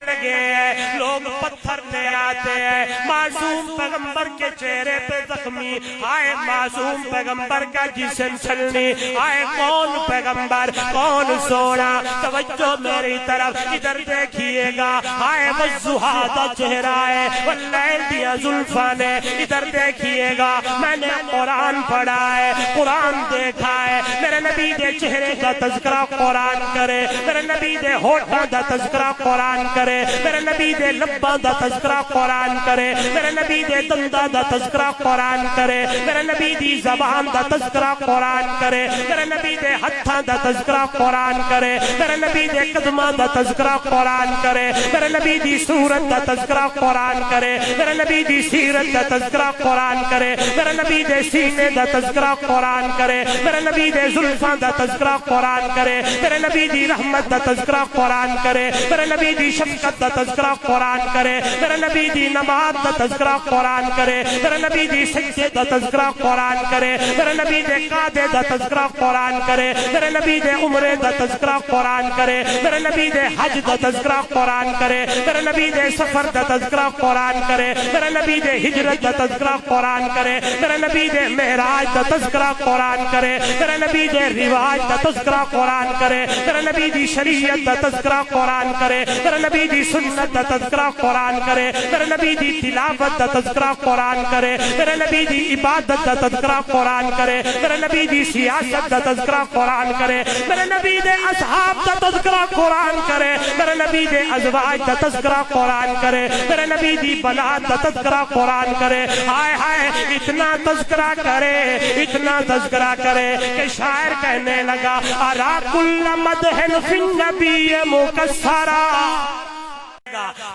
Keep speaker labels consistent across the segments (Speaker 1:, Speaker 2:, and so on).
Speaker 1: لگے ہیں، لوگ پتھر لے آتے ہیں معصوم پیغمبر کے چہرے پہ زخمی، آئے معصوم پیغمبر کا جسم چھلنی، آئے کون پیغمبر کون سونا، توجہ میری طرف ادھر دیکھیے گا، آئے وضحیٰ دا چہرہ ہے واللیل دیا زلفاں نے، ادھر دیکھیے گا میں نے قرآن پڑھا ہے، قرآن دیکھا ہے، میرے نبی دے چہرے کا تذکرہ قرآن کرے، میرے نبی دے ہوٹھاں دا تذکرہ قرآن کرے، میرے نبی دے لباں دا تذکرہ قرآن کرے، میرے نبی دے دنداں دا تذکرہ قرآن کرے، میرے نبی دی زبان دا تذکرہ قرآن کرے، میرے نبی دے ہتھاں دا تذکرہ قرآن کرے، میرے نبی دے قدماں دا تذکرہ قرآن کرے، میرے نبی دی صورت دا تذکرہ قرآن کرے، میرے نبی دی سیرت دا تذکرہ قرآن کرے، میرے نبی دے سینے دا تذکرہ قرآن کرے، میرے نبی دے زلفاں دا تذکرہ قرآن کرے، میرے نبی دی رحمت دا تذکرہ قرآن کرے، میرے نبی دی شفقت دا تذکرہ قرآن کرے، میرے نبی دی نماز دا تذکرہ قرآن کرے، میرے نبی دی سجدے دا تذکرہ قرآن کرے، میرے نبی دے قعدے دا تذکرہ قرآن کرے، میرے نبی دے عمرے دا تذکرہ قرآن کرے، میرے نبی دے حج دا تذکرہ قرآن کرے، میرے نبی دے سفر دا تذکرہ قرآن کرے، میرے نبی دے ہجرت دا تذکرہ قرآن کرے، میرے نبی دے معراج دا تذکرہ قرآن کرے، میرے نبی دے رواج دا تذکرہ قرآن کرے، میرے نبی دی شریعت دا تذکرہ قرآن کرے، میرے نبی دی سنت دا تذکرہ قرآن کرے، میرے نبی دی تلاوت دا تذکرہ قرآن کرے، میرے نبی دی عبادت دا تذکرہ قرآن کرے، میرے نبی دی سیاست دا تذکرہ قرآن کرے، میرے نبی دے اصحاب دا تذکرہ قرآن کرے، میرے نبی دے ازواج دا تذکرہ قرآن کرے، میرے نبی دی بنات دا تذکرہ قرآن کرے، ہائے ہائے اتنا تذکرہ کرے، اتنا تذکرہ کرے کہ شاعر کہنے لگا ارا کل مدح فی النبی مکسرا،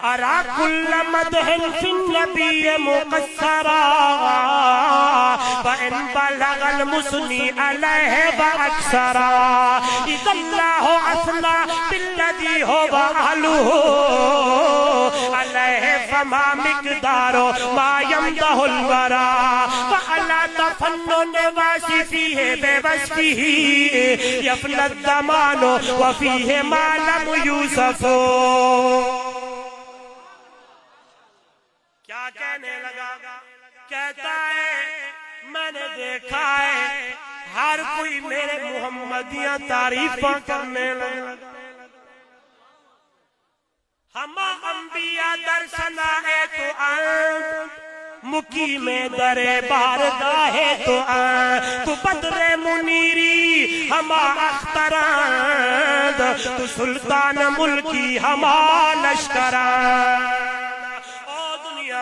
Speaker 1: ارا کل مدح فی النبی مکسرا وان بلغ المثنی علیہ باکثرا اذا اللہ اثنی بالذی هو اہلہ علیہ فما مقدار ما یمدح الورا وعلا تفنن واصفیہ بے وصفہ یفنی الزمان وفیہ ما لم یوصف۔ کیا کہنے لگا؟ کہتا ہے میں نے دیکھا ہے ہر کوئی میرے محمدیاں تعریفاں کرنے لگا، ہم انبیاء در ثنائے تو مقیم در بارگاہ تو بدر منیری ہما اختراند تو سلطان ملکی ہما لشکراند۔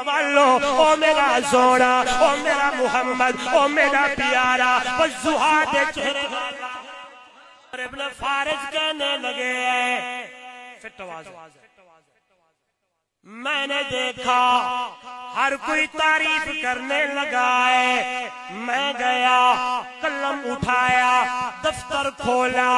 Speaker 1: والو او میرا سونا، او میرا محمد، او میرا پیارا وضحیٰ دے چہرے اور ابن فارس کہنے لگے ہیں فٹ آواز میں نے دیکھا ہر کوئی تعریف کرنے لگا ہے، میں گیا قلم اٹھایا دفتر کھولا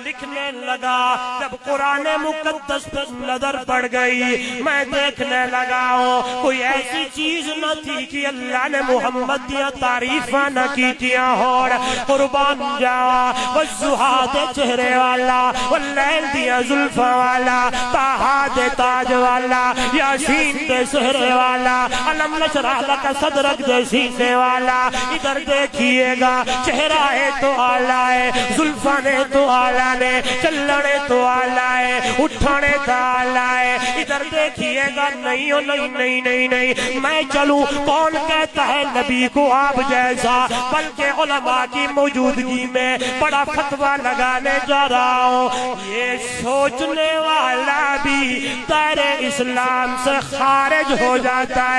Speaker 1: لکھنے لگا، جب قرآن مقدس پر نظر پڑ گئی میں دیکھنے لگا ہوں کوئی ایسی چیز نہ تھی کہ اللہ نے محمد دیا تعریفاں نہ کیتیاں اور قربان جاوا وضحیٰ دے چہرے والا واللیل دیا زلفاں والا طٰہٰ دے تاج والا یاسین دے سہرے والا علم نشرح لک صدرک دے سینے والا، ادھر دیکھئے گا چہرہ ہے تو آلہ ہے، زلفانے تو آلہ نے، چلنے تو آلہ ہے، اٹھانے تو آلہ ہے، ادھر دیکھئے گا نہیں ہو نہیں نہیں نہیں نہیں میں چلوں کون کہتا ہے نبی کو آپ جیسا، بلکہ علماء کی موجودگی میں بڑا فتویٰ لگانے جا رہا ہوں، یہ سوچنے والا بھی دائرے اسلام سے خارج ہو جاتا ہے۔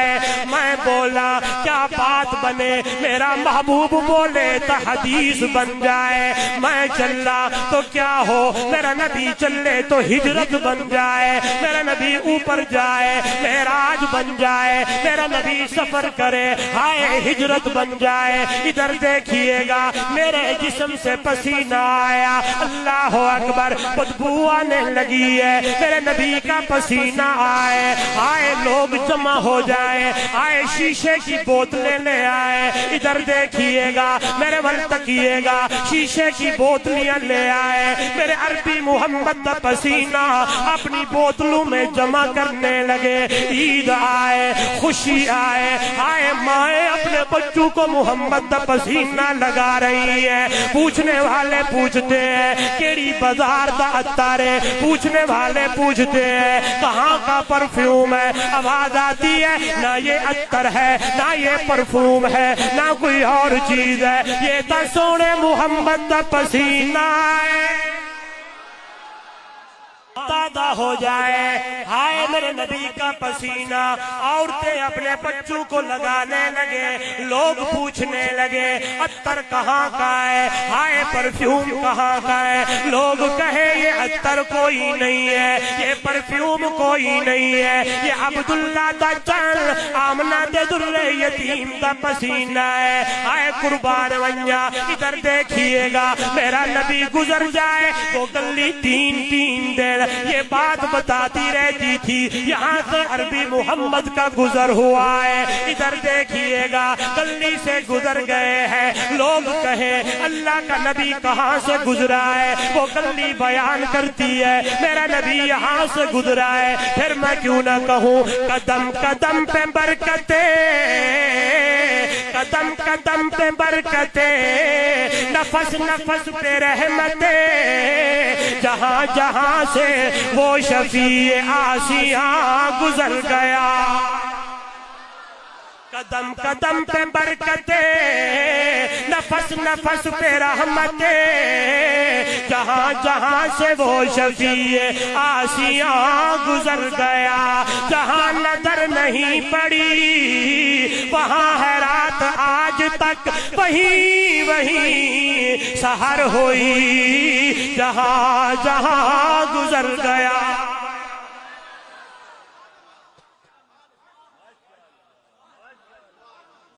Speaker 1: میں بولا کیا بات بنے، میرا محبوب بولے تو حدیث بن جائے، میں چلا تو کیا ہو، میرا نبی چلے تو ہجرت بن جائے، میرا نبی اوپر جائے معراج بن جائے، میرا نبی سفر کرے ہائے ہجرت بن جائے۔ ادھر دیکھیے گا میرے جسم سے پسینہ آیا، اللہ اکبر بدبو آنے لگی ہے، میرے نبی کا پسینہ آئے، آئے لوگ جمع ہو جائے، آئے شیشے کی بوتلیں بوتلیں لے آئے، ادھر دیکھیے گا میرے ول تکیے گا، شیشے کی بوتلیاں لے آئے، میرے عربی محمد دا پسینہ اپنی بوتلوں میں جمع کرنے لگے۔ عید آئے، خوشی آئے، آئے مائیں اپنے بچوں کو محمد دا پسینہ لگا رہی ہے۔ پوچھنے والے پوچھتے ہیں کیڑی بازار دا عطر ہے، پوچھنے والے پوچھتے ہیں کہاں کا پرفیوم ہے، آواز آتی ہے نہ یہ عطر ہے نہ یہ پرفیوم ہے نہ کوئی اور چیز ہے، یہ تو سونے محمد دا پسینہ ہے۔ تازہ ہو جائے، ہائے میرے نبی کا پسینہ، عورتیں اپنے بچوں کو لگانے لگے، لوگ پوچھنے لگے عطر کہاں کا ہے، ہائے پرفیوم کہاں کا ہے، لوگ کہے یہ عطر کوئی نہیں ہے، یہ پرفیوم کوئی نہیں ہے، یہ عبداللہ دا چل آمنہ دے در یتیم دا پسینہ ہے۔ ہائے قربان ونیا، ادھر دیکھیے گا میرا نبی گزر جائے وہ گلی تین تین دیر یہ بات بتاتی رہتی تھی، یہاں سے عربی محمد کا گزر ہوا ہے، ادھر دیکھیے گا گلی سے گزر گئے ہیں، لوگ کہیں اللہ کا نبی کہاں سے گزرا ہے، وہ گلی بیان کرتی ہے میرا نبی یہاں سے گزرا ہے، پھر میں کیوں نہ کہوں قدم قدم پہ برکتیں، قدم قدم پہ برکتیں، نفس نفس پہ رحمتیں، جہاں جہاں سے وہ شفیع آسیاں گزر گیا، قدم قدم پہ برکتیں، نفس نفس پہ رحمتیں، جہاں جہاں سے وہ شفیع آسیاں گزر گیا، جہاں نظر نہیں پڑی وہاں ہے رات آج تک، وہیں وہیں سحر ہوئی، جہاں جہاں گزر گیا۔